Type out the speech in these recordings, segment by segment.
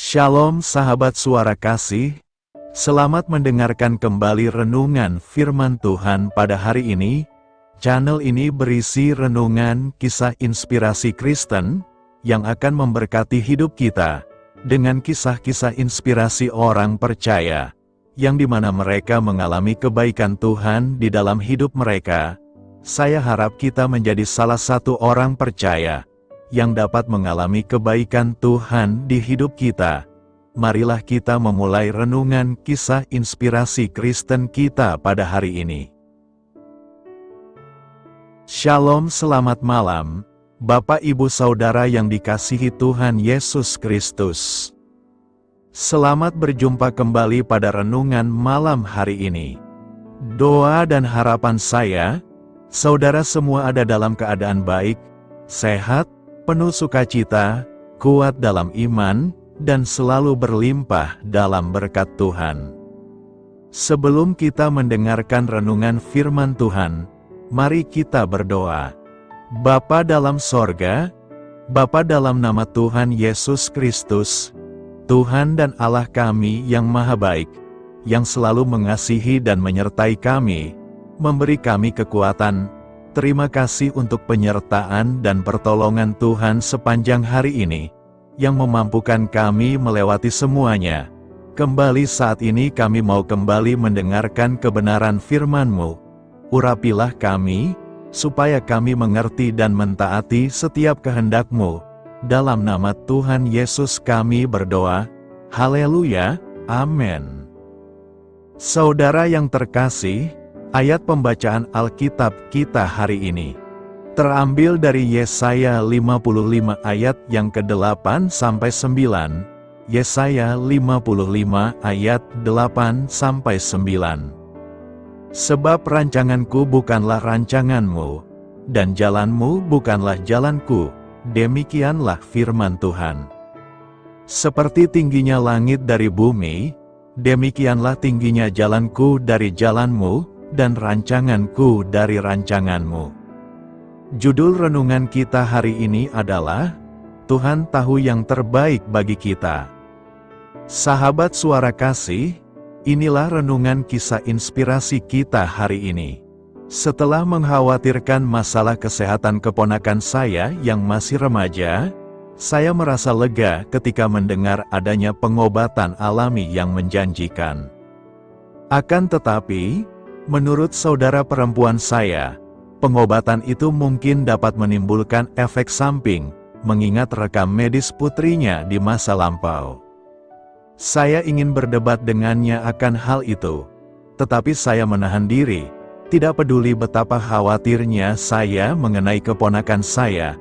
Shalom sahabat suara kasih, selamat mendengarkan kembali renungan firman Tuhan pada hari ini. Channel ini berisi renungan kisah inspirasi Kristen, yang akan memberkati hidup kita, dengan kisah-kisah inspirasi orang percaya, yang dimana mereka mengalami kebaikan Tuhan di dalam hidup mereka. Saya harap kita menjadi salah satu orang percaya, yang dapat mengalami kebaikan Tuhan di hidup kita. Marilah kita memulai renungan kisah inspirasi Kristen kita pada hari ini. Shalom, selamat malam, Bapak Ibu Saudara yang dikasihi Tuhan Yesus Kristus. Selamat berjumpa kembali pada renungan malam hari ini. Doa dan harapan saya, saudara semua ada dalam keadaan baik, sehat, penuh sukacita, kuat dalam iman, dan selalu berlimpah dalam berkat Tuhan. Sebelum kita mendengarkan renungan firman Tuhan, mari kita berdoa. Bapa dalam sorga, Bapa dalam nama Tuhan Yesus Kristus, Tuhan dan Allah kami yang maha baik, yang selalu mengasihi dan menyertai kami, memberi kami kekuatan. Terima kasih untuk penyertaan dan pertolongan Tuhan sepanjang hari ini, yang memampukan kami melewati semuanya. Kembali saat ini kami mau kembali mendengarkan kebenaran firman-Mu. Urapilah kami, supaya kami mengerti dan mentaati setiap kehendak-Mu. Dalam nama Tuhan Yesus kami berdoa. Haleluya, amin. Saudara yang terkasih, ayat pembacaan Alkitab kita hari ini terambil dari Yesaya 55 ayat yang ke-8 sampai 9. Yesaya 55 ayat 8 sampai 9. Sebab rancanganku bukanlah rancanganmu, dan jalanmu bukanlah jalanku, demikianlah firman Tuhan. Seperti tingginya langit dari bumi, demikianlah tingginya jalanku dari jalanmu, dan rancanganku dari rancanganmu. Judul renungan kita hari ini adalah, Tuhan tahu yang terbaik bagi kita. Sahabat suara kasih, inilah renungan kisah inspirasi kita hari ini. Setelah mengkhawatirkan masalah kesehatan keponakan saya yang masih remaja, saya merasa lega ketika mendengar adanya pengobatan alami yang menjanjikan. Akan tetapi, menurut saudara perempuan saya, pengobatan itu mungkin dapat menimbulkan efek samping, mengingat rekam medis putrinya di masa lampau. Saya ingin berdebat dengannya akan hal itu, tetapi saya menahan diri, tidak peduli betapa khawatirnya saya mengenai keponakan saya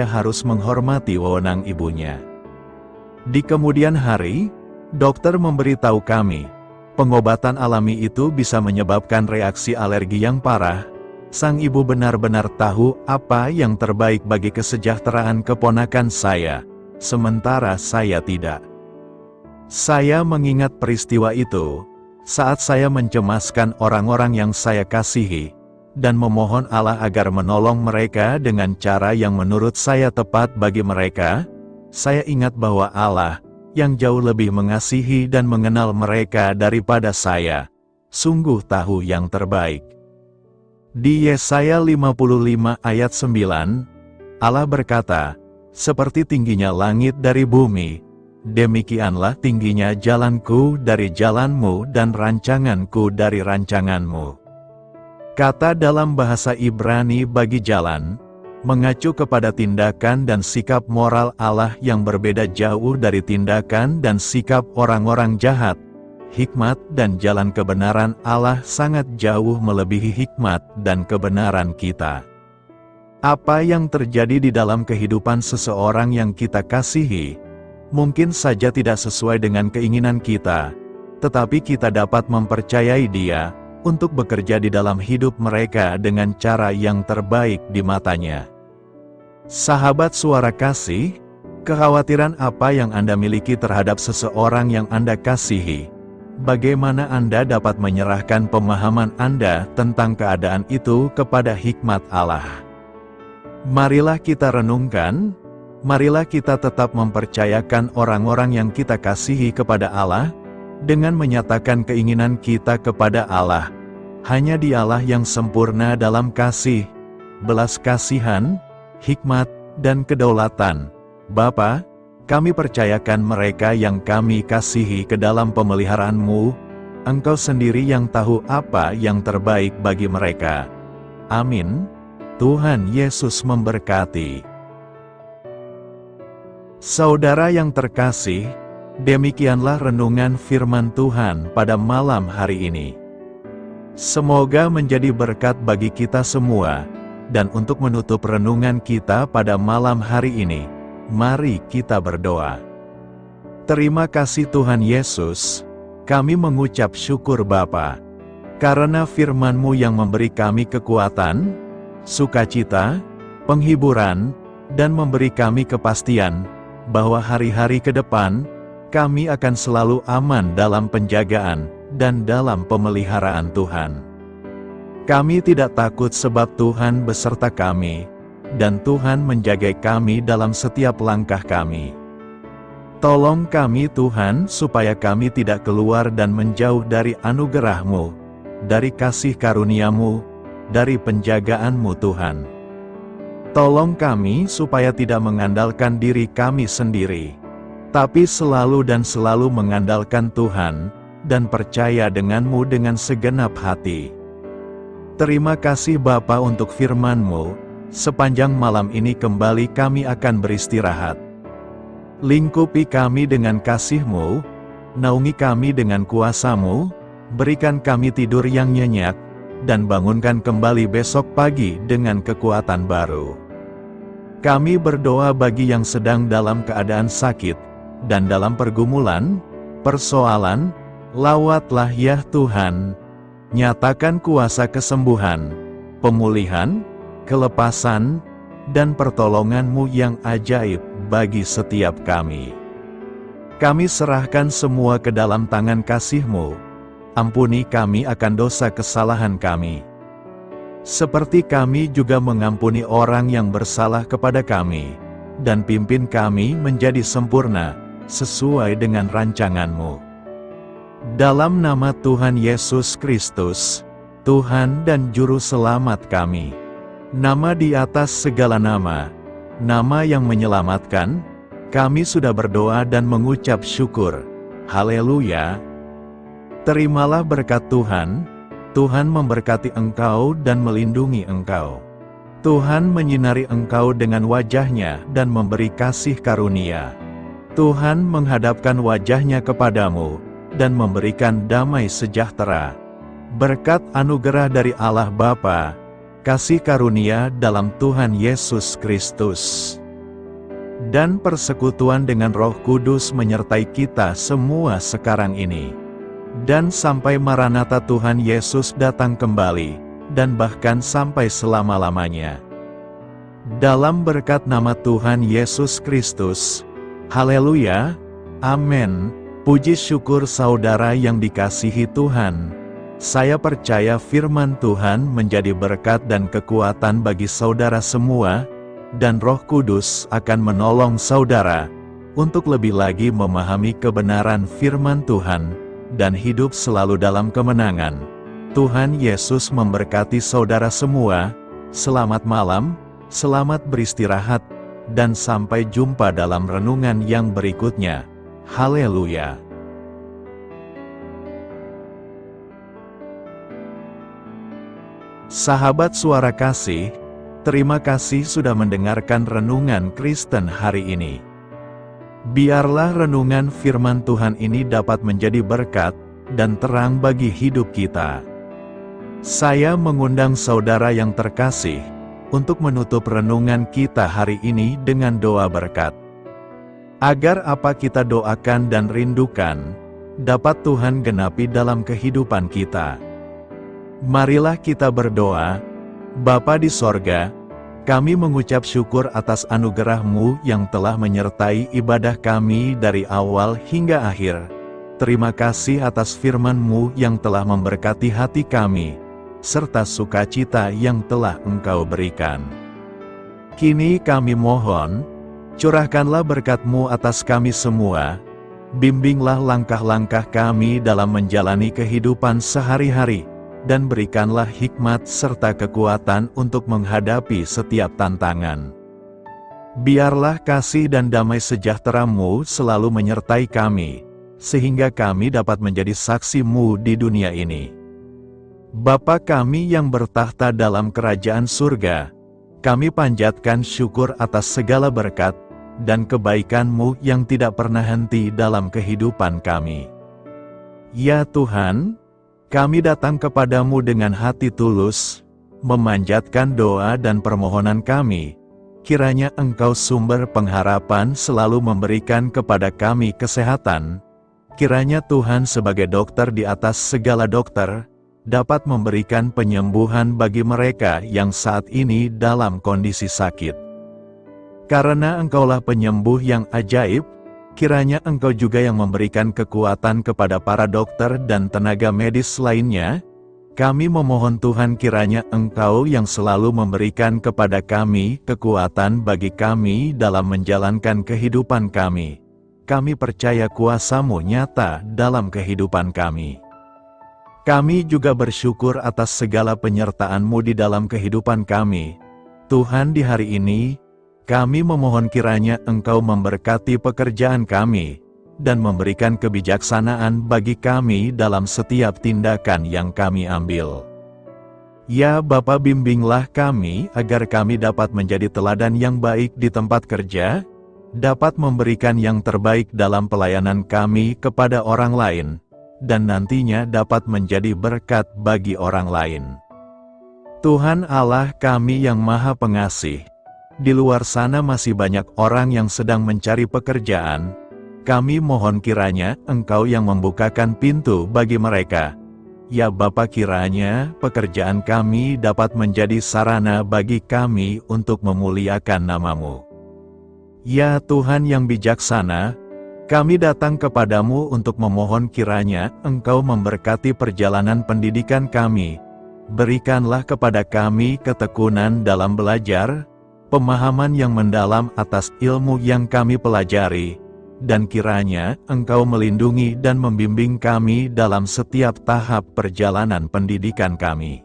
harus menghormati wewenang ibunya. Di kemudian hari, dokter memberitahu kami, pengobatan alami itu bisa menyebabkan reaksi alergi yang parah. Sang ibu benar-benar tahu apa yang terbaik bagi kesejahteraan keponakan saya, sementara saya tidak. Saya mengingat peristiwa itu, saat saya mencemaskan orang-orang yang saya kasihi, dan memohon Allah agar menolong mereka dengan cara yang menurut saya tepat bagi mereka. Saya ingat bahwa Allah, yang jauh lebih mengasihi dan mengenal mereka daripada saya, sungguh tahu yang terbaik. Di Yesaya 55 ayat 9, Allah berkata, seperti tingginya langit dari bumi, demikianlah tingginya jalanku dari jalanmu dan rancanganku dari rancanganmu. Kata dalam bahasa Ibrani bagi jalan, mengacu kepada tindakan dan sikap moral Allah yang berbeda jauh dari tindakan dan sikap orang-orang jahat. Hikmat dan jalan kebenaran Allah sangat jauh melebihi hikmat dan kebenaran kita. Apa yang terjadi di dalam kehidupan seseorang yang kita kasihi, mungkin saja tidak sesuai dengan keinginan kita, tetapi kita dapat mempercayai Dia untuk bekerja di dalam hidup mereka dengan cara yang terbaik di matanya. Sahabat suara kasih, kekhawatiran apa yang Anda miliki terhadap seseorang yang Anda kasihi? Bagaimana Anda dapat menyerahkan pemahaman Anda tentang keadaan itu kepada hikmat Allah? Marilah kita renungkan, marilah kita tetap mempercayakan orang-orang yang kita kasihi kepada Allah, dengan menyatakan keinginan kita kepada Allah. Hanya Dialah yang sempurna dalam kasih, belas kasihan, hikmat, dan kedaulatan. Bapa, kami percayakan mereka yang kami kasihi ke dalam pemeliharaan-Mu. Engkau sendiri yang tahu apa yang terbaik bagi mereka. Amin. Tuhan Yesus memberkati. Saudara yang terkasih, demikianlah renungan firman Tuhan pada malam hari ini. Semoga menjadi berkat bagi kita semua. Dan untuk menutup renungan kita pada malam hari ini, mari kita berdoa. Terima kasih Tuhan Yesus, kami mengucap syukur Bapa, karena firman-Mu yang memberi kami kekuatan, sukacita, penghiburan, dan memberi kami kepastian, bahwa hari-hari ke depan, kami akan selalu aman dalam penjagaan, dan dalam pemeliharaan Tuhan. Kami tidak takut sebab Tuhan beserta kami, dan Tuhan menjaga kami dalam setiap langkah kami. Tolong kami Tuhan supaya kami tidak keluar dan menjauh dari anugerah-Mu, dari kasih karunia-Mu, dari penjagaan-Mu Tuhan. Tolong kami supaya tidak mengandalkan diri kami sendiri, tapi selalu mengandalkan Tuhan, dan percaya dengan-Mu dengan segenap hati. Terima kasih Bapa untuk firman-Mu, sepanjang malam ini kembali kami akan beristirahat. Lingkupi kami dengan kasih-Mu, naungi kami dengan kuasa-Mu, berikan kami tidur yang nyenyak, dan bangunkan kembali besok pagi dengan kekuatan baru. Kami berdoa bagi yang sedang dalam keadaan sakit, dan dalam pergumulan, persoalan, lawatlah ya Tuhan. Nyatakan kuasa kesembuhan, pemulihan, kelepasan, dan pertolongan-Mu yang ajaib bagi setiap kami. Kami serahkan semua ke dalam tangan kasih-Mu. Ampuni kami akan dosa kesalahan kami, seperti kami juga mengampuni orang yang bersalah kepada kami, dan pimpin kami menjadi sempurna, sesuai dengan rancangan-Mu. Dalam nama Tuhan Yesus Kristus, Tuhan dan Juru Selamat kami, nama di atas segala nama, nama yang menyelamatkan, kami sudah berdoa dan mengucap syukur. Haleluya! Terimalah berkat Tuhan. Tuhan memberkati engkau dan melindungi engkau. Tuhan menyinari engkau dengan wajah-Nya dan memberi kasih karunia. Tuhan menghadapkan wajah-Nya kepadamu, dan memberikan damai sejahtera. Berkat anugerah dari Allah Bapa, kasih karunia dalam Tuhan Yesus Kristus, dan persekutuan dengan Roh Kudus menyertai kita semua sekarang ini, dan sampai Maranatha Tuhan Yesus datang kembali, dan bahkan sampai selama-lamanya. Dalam berkat nama Tuhan Yesus Kristus. Haleluya! Amin. Puji syukur saudara yang dikasihi Tuhan. Saya percaya firman Tuhan menjadi berkat dan kekuatan bagi saudara semua, dan Roh Kudus akan menolong saudara untuk lebih lagi memahami kebenaran firman Tuhan, dan hidup selalu dalam kemenangan. Tuhan Yesus memberkati saudara semua. Selamat malam, selamat beristirahat, dan sampai jumpa dalam renungan yang berikutnya. Haleluya! Sahabat Suara Kasih, terima kasih sudah mendengarkan renungan Kristen hari ini. Biarlah renungan firman Tuhan ini dapat menjadi berkat dan terang bagi hidup kita. Saya mengundang saudara yang terkasih untuk menutup renungan kita hari ini dengan doa berkat. Agar apa kita doakan dan rindukan, dapat Tuhan genapi dalam kehidupan kita. Marilah kita berdoa. Bapa di sorga, kami mengucap syukur atas anugerah-Mu yang telah menyertai ibadah kami dari awal hingga akhir. Terima kasih atas firman-Mu yang telah memberkati hati kami, serta sukacita yang telah Engkau berikan. Kini kami mohon, Curahkanlah berkat-Mu atas kami semua, bimbinglah langkah-langkah kami dalam menjalani kehidupan sehari-hari, dan berikanlah hikmat serta kekuatan untuk menghadapi setiap tantangan. Biarlah kasih dan damai sejahtera-Mu selalu menyertai kami, sehingga kami dapat menjadi saksi-Mu di dunia ini. Bapa kami yang bertahta dalam kerajaan surga, kami panjatkan syukur atas segala berkat dan kebaikan-Mu yang tidak pernah henti dalam kehidupan kami. Ya Tuhan, kami datang kepadamu dengan hati tulus, memanjatkan doa dan permohonan kami. Kiranya Engkau sumber pengharapan selalu memberikan kepada kami kesehatan. Kiranya Tuhan sebagai dokter di atas segala dokter, dapat memberikan penyembuhan bagi mereka yang saat ini dalam kondisi sakit. Karena Engkaulah penyembuh yang ajaib, kiranya Engkau juga yang memberikan kekuatan kepada para dokter dan tenaga medis lainnya. Kami memohon Tuhan kiranya Engkau yang selalu memberikan kepada kami kekuatan bagi kami dalam menjalankan kehidupan kami. Kami percaya kuasa-Mu nyata dalam kehidupan kami. Kami juga bersyukur atas segala penyertaan-Mu di dalam kehidupan kami. Tuhan, di hari ini, kami memohon kiranya Engkau memberkati pekerjaan kami, dan memberikan kebijaksanaan bagi kami dalam setiap tindakan yang kami ambil. Ya Bapa, bimbinglah kami agar kami dapat menjadi teladan yang baik di tempat kerja, dapat memberikan yang terbaik dalam pelayanan kami kepada orang lain, dan nantinya dapat menjadi berkat bagi orang lain. Tuhan Allah kami yang Maha Pengasih, di luar sana masih banyak orang yang sedang mencari pekerjaan. Kami mohon kiranya Engkau yang membukakan pintu bagi mereka. Ya Bapa, kiranya pekerjaan kami dapat menjadi sarana bagi kami untuk memuliakan nama-Mu. Ya Tuhan yang bijaksana, kami datang kepadamu untuk memohon kiranya Engkau memberkati perjalanan pendidikan kami. Berikanlah kepada kami ketekunan dalam belajar, pemahaman yang mendalam atas ilmu yang kami pelajari, dan kiranya Engkau melindungi dan membimbing kami dalam setiap tahap perjalanan pendidikan kami.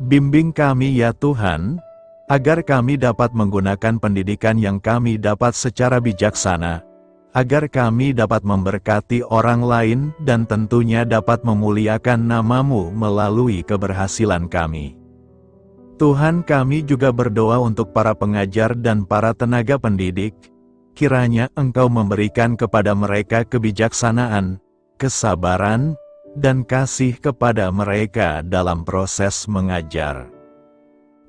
Bimbing kami ya Tuhan, agar kami dapat menggunakan pendidikan yang kami dapat secara bijaksana, agar kami dapat memberkati orang lain dan tentunya dapat memuliakan nama-Mu melalui keberhasilan kami. Tuhan, kami juga berdoa untuk para pengajar dan para tenaga pendidik. Kiranya Engkau memberikan kepada mereka kebijaksanaan, kesabaran, dan kasih kepada mereka dalam proses mengajar.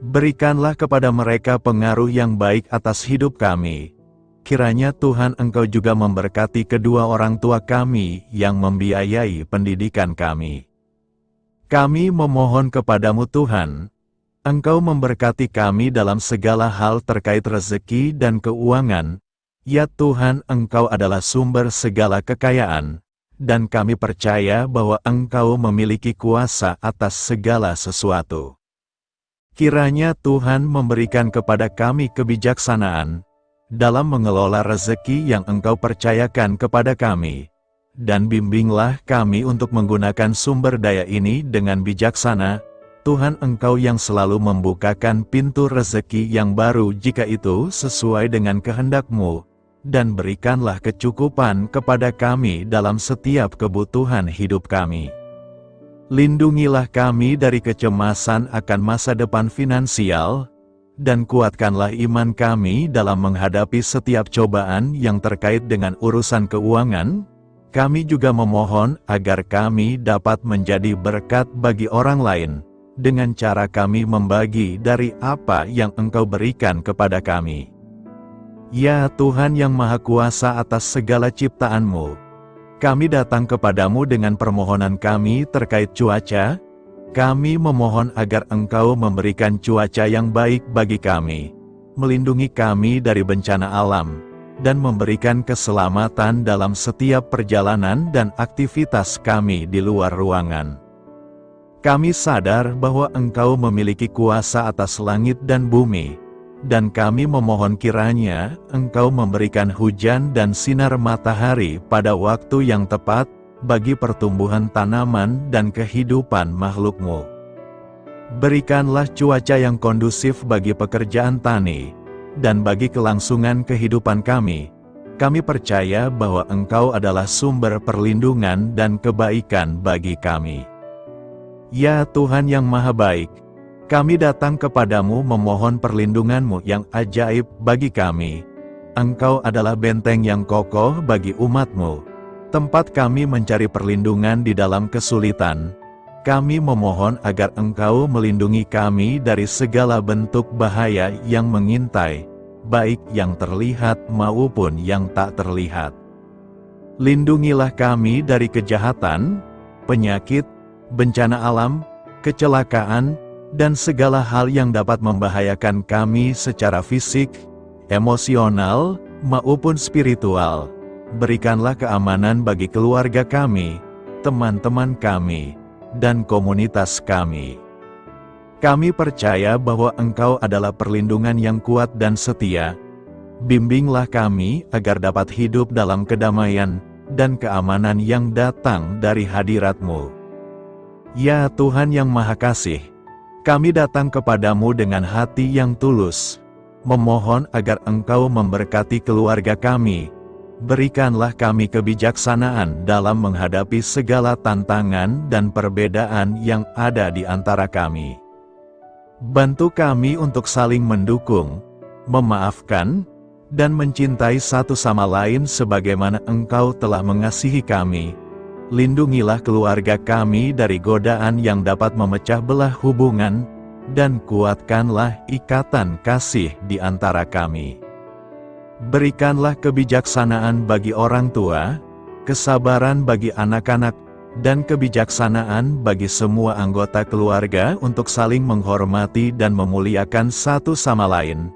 Berikanlah kepada mereka pengaruh yang baik atas hidup kami. Kiranya Tuhan Engkau juga memberkati kedua orang tua kami yang membiayai pendidikan kami. Kami memohon kepadamu Tuhan, Engkau memberkati kami dalam segala hal terkait rezeki dan keuangan. Ya Tuhan, Engkau adalah sumber segala kekayaan, dan kami percaya bahwa Engkau memiliki kuasa atas segala sesuatu. Kiranya Tuhan memberikan kepada kami kebijaksanaan dalam mengelola rezeki yang Engkau percayakan kepada kami, dan bimbinglah kami untuk menggunakan sumber daya ini dengan bijaksana. Tuhan, Engkau yang selalu membukakan pintu rezeki yang baru jika itu sesuai dengan kehendak-Mu, dan berikanlah kecukupan kepada kami dalam setiap kebutuhan hidup kami. Lindungilah kami dari kecemasan akan masa depan finansial, dan kuatkanlah iman kami dalam menghadapi setiap cobaan yang terkait dengan urusan keuangan. Kami juga memohon agar kami dapat menjadi berkat bagi orang lain, dengan cara kami membagi dari apa yang Engkau berikan kepada kami. Ya Tuhan yang Maha Kuasa atas segala ciptaan-Mu, kami datang kepadamu dengan permohonan kami terkait cuaca. Kami memohon agar Engkau memberikan cuaca yang baik bagi kami, melindungi kami dari bencana alam, dan memberikan keselamatan dalam setiap perjalanan dan aktivitas kami di luar ruangan. Kami sadar bahwa Engkau memiliki kuasa atas langit dan bumi, dan kami memohon kiranya Engkau memberikan hujan dan sinar matahari pada waktu yang tepat, bagi pertumbuhan tanaman dan kehidupan makhluk-Mu. Berikanlah cuaca yang kondusif bagi pekerjaan tani, dan bagi kelangsungan kehidupan kami. Kami percaya bahwa Engkau adalah sumber perlindungan dan kebaikan bagi kami. Ya Tuhan yang Maha Baik, kami datang kepadamu memohon perlindungan-Mu yang ajaib bagi kami. Engkau adalah benteng yang kokoh bagi umat-Mu, tempat kami mencari perlindungan di dalam kesulitan. Kami memohon agar Engkau melindungi kami dari segala bentuk bahaya yang mengintai, baik yang terlihat maupun yang tak terlihat. Lindungilah kami dari kejahatan, penyakit, bencana alam, kecelakaan, dan segala hal yang dapat membahayakan kami secara fisik, emosional, maupun spiritual. Berikanlah keamanan bagi keluarga kami, teman-teman kami, dan komunitas kami. Kami percaya bahwa Engkau adalah perlindungan yang kuat dan setia. Bimbinglah kami agar dapat hidup dalam kedamaian dan keamanan yang datang dari hadirat-Mu. Ya Tuhan yang Maha Kasih, kami datang kepadamu dengan hati yang tulus, memohon agar Engkau memberkati keluarga kami. Berikanlah kami kebijaksanaan dalam menghadapi segala tantangan dan perbedaan yang ada di antara kami. Bantu kami untuk saling mendukung, memaafkan, dan mencintai satu sama lain sebagaimana Engkau telah mengasihi kami. Lindungilah keluarga kami dari godaan yang dapat memecah belah hubungan, dan kuatkanlah ikatan kasih di antara kami. Berikanlah kebijaksanaan bagi orang tua, kesabaran bagi anak-anak, dan kebijaksanaan bagi semua anggota keluarga untuk saling menghormati dan memuliakan satu sama lain.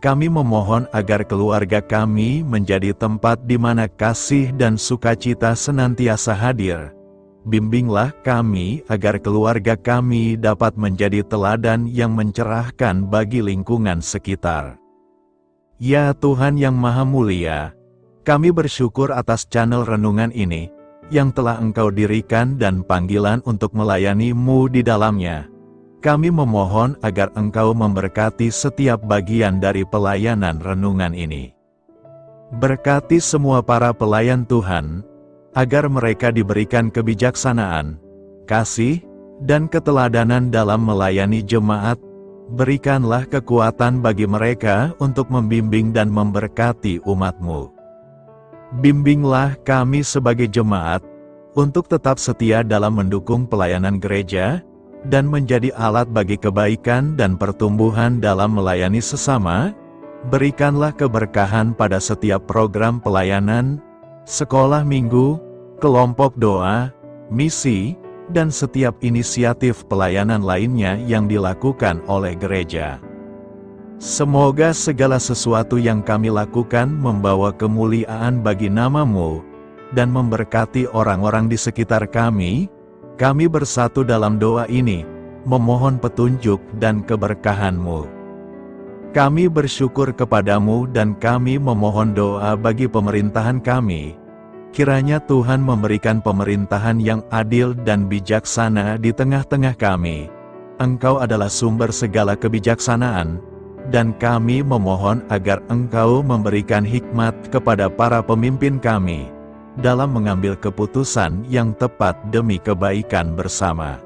Kami memohon agar keluarga kami menjadi tempat di mana kasih dan sukacita senantiasa hadir. Bimbinglah kami agar keluarga kami dapat menjadi teladan yang mencerahkan bagi lingkungan sekitar. Ya Tuhan yang Maha Mulia, kami bersyukur atas channel renungan ini, yang telah Engkau dirikan dan panggilan untuk melayani-Mu di dalamnya. Kami memohon agar Engkau memberkati setiap bagian dari pelayanan renungan ini. Berkati semua para pelayan Tuhan, agar mereka diberikan kebijaksanaan, kasih, dan keteladanan dalam melayani jemaat. Berikanlah kekuatan bagi mereka untuk membimbing dan memberkati umat-Mu. Bimbinglah kami sebagai jemaat, untuk tetap setia dalam mendukung pelayanan gereja, dan menjadi alat bagi kebaikan dan pertumbuhan dalam melayani sesama. Berikanlah keberkahan pada setiap program pelayanan, sekolah minggu, kelompok doa, misi, dan setiap inisiatif pelayanan lainnya yang dilakukan oleh gereja. Semoga segala sesuatu yang kami lakukan membawa kemuliaan bagi nama-Mu, dan memberkati orang-orang di sekitar kami. Kami bersatu dalam doa ini, memohon petunjuk dan keberkahan-Mu. Kami bersyukur kepadamu dan kami memohon doa bagi pemerintahan kami. Kiranya Tuhan memberikan pemerintahan yang adil dan bijaksana di tengah-tengah kami. Engkau adalah sumber segala kebijaksanaan, dan kami memohon agar Engkau memberikan hikmat kepada para pemimpin kami, dalam mengambil keputusan yang tepat demi kebaikan bersama.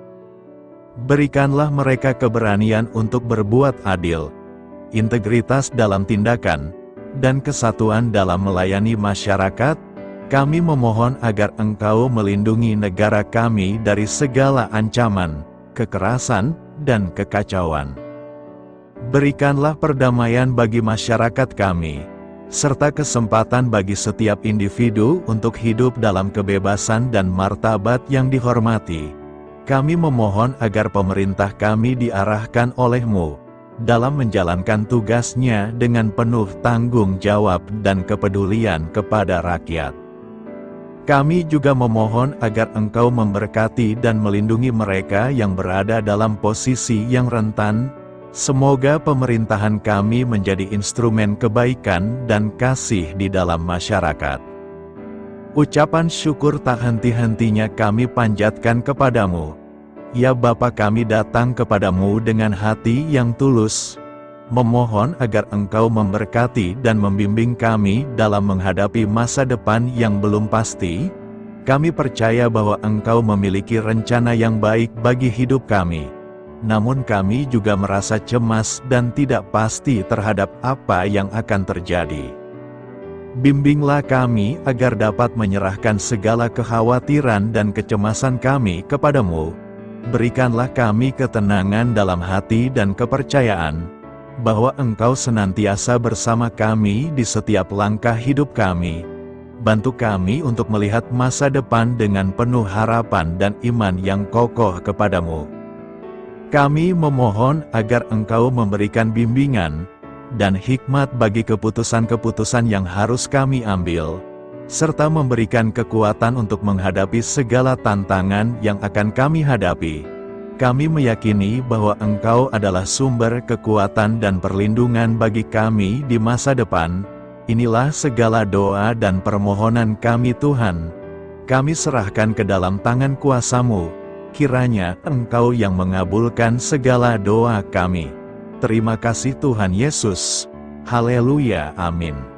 Berikanlah mereka keberanian untuk berbuat adil, integritas dalam tindakan, dan kesatuan dalam melayani masyarakat. Kami memohon agar Engkau melindungi negara kami dari segala ancaman, kekerasan, dan kekacauan. Berikanlah perdamaian bagi masyarakat kami, serta kesempatan bagi setiap individu untuk hidup dalam kebebasan dan martabat yang dihormati. Kami memohon agar pemerintah kami diarahkan oleh-Mu, dalam menjalankan tugasnya dengan penuh tanggung jawab dan kepedulian kepada rakyat. Kami juga memohon agar Engkau memberkati dan melindungi mereka yang berada dalam posisi yang rentan, Semoga pemerintahan kami menjadi instrumen kebaikan dan kasih di dalam masyarakat. Ucapan syukur tak henti-hentinya kami panjatkan kepadamu. Ya Bapa, kami datang kepadamu dengan hati yang tulus, memohon agar Engkau memberkati dan membimbing kami dalam menghadapi masa depan yang belum pasti. Kami percaya bahwa Engkau memiliki rencana yang baik bagi hidup kami. Namun kami juga merasa cemas dan tidak pasti terhadap apa yang akan terjadi. Bimbinglah kami agar dapat menyerahkan segala kekhawatiran dan kecemasan kami kepadamu. Berikanlah kami ketenangan dalam hati dan kepercayaan bahwa Engkau senantiasa bersama kami di setiap langkah hidup kami. Bantu kami untuk melihat masa depan dengan penuh harapan dan iman yang kokoh kepadamu. Kami memohon agar Engkau memberikan bimbingan dan hikmat bagi keputusan-keputusan yang harus kami ambil, serta memberikan kekuatan untuk menghadapi segala tantangan yang akan kami hadapi. Kami meyakini bahwa Engkau adalah sumber kekuatan dan perlindungan bagi kami di masa depan. Inilah segala doa dan permohonan kami Tuhan. Kami serahkan ke dalam tangan kuasa-Mu. Kiranya Engkau yang mengabulkan segala doa kami. Terima kasih Tuhan Yesus. Haleluya, amin.